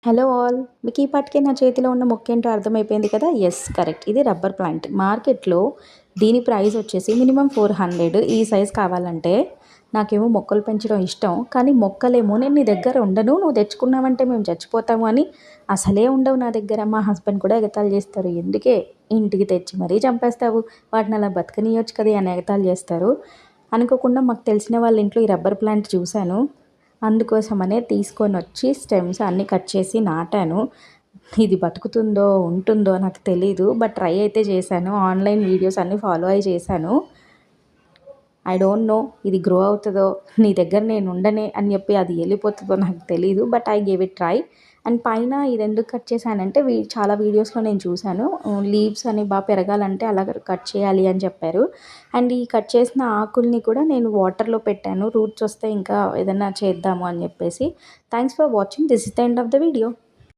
Hello all, మీకు ఈ పాటికే నా చేతిలో ఉన్న మొక్కేంటో అర్థమైపోయింది కదా. ఎస్, కరెక్ట్, ఇది రబ్బర్ ప్లాంట్. మార్కెట్లో దీని ప్రైస్ వచ్చేసి మినిమం 400. ఈ సైజ్ కావాలంటే నాకేమో మొక్కలు పెంచడం ఇష్టం, కానీ మొక్కలేమో నేను నీ దగ్గర ఉండను, నువ్వు తెచ్చుకున్నావంటే మేము చచ్చిపోతాము అని అసలే ఉండవు నా దగ్గర. మా హస్బెండ్ కూడా ఎగతాళి చేస్తారు, ఎందుకే ఇంటికి తెచ్చి మరీ చంపేస్తావు, వాటిని అలా బతకనియొచ్చు కదా అని ఎగతాళి చేస్తారు. అనుకోకుండా మాకు తెలిసిన వాళ్ళ ఇంట్లో ఈ రబ్బర్ ప్లాంట్ చూశాను, అందుకోసమనే తీసుకొని వచ్చి స్టెమ్స్ అన్నీ కట్ చేసి నాటాను. ఇది బతుకుతుందో ఉంటుందో నాకు తెలీదు, బట్ ట్రై అయితే చేశాను. ఆన్లైన్ వీడియోస్ అన్నీ ఫాలో అయ్యి చేశాను. ఐ డోంట్ నో ఇది గ్రో అవుతుందో, నీ దగ్గర నేను ఉండనే అని చెప్పి అది వెళ్ళిపోతుందో నాకు తెలీదు, but I gave it try. And పైన ఇది ఎందుకు కట్ చేశానంటే చాలా వీడియోస్లో నేను చూశాను, లీవ్స్ అని బాగా పెరగాలంటే అలా కట్ చేయాలి అని చెప్పారు. అండ్ ఈ కట్ చేసిన ఆకుల్ని కూడా నేను వాటర్లో పెట్టాను, రూట్స్ వస్తే ఇంకా ఏదైనా చేద్దాము అని చెప్పేసి. Thanks for watching. This is the end of the video.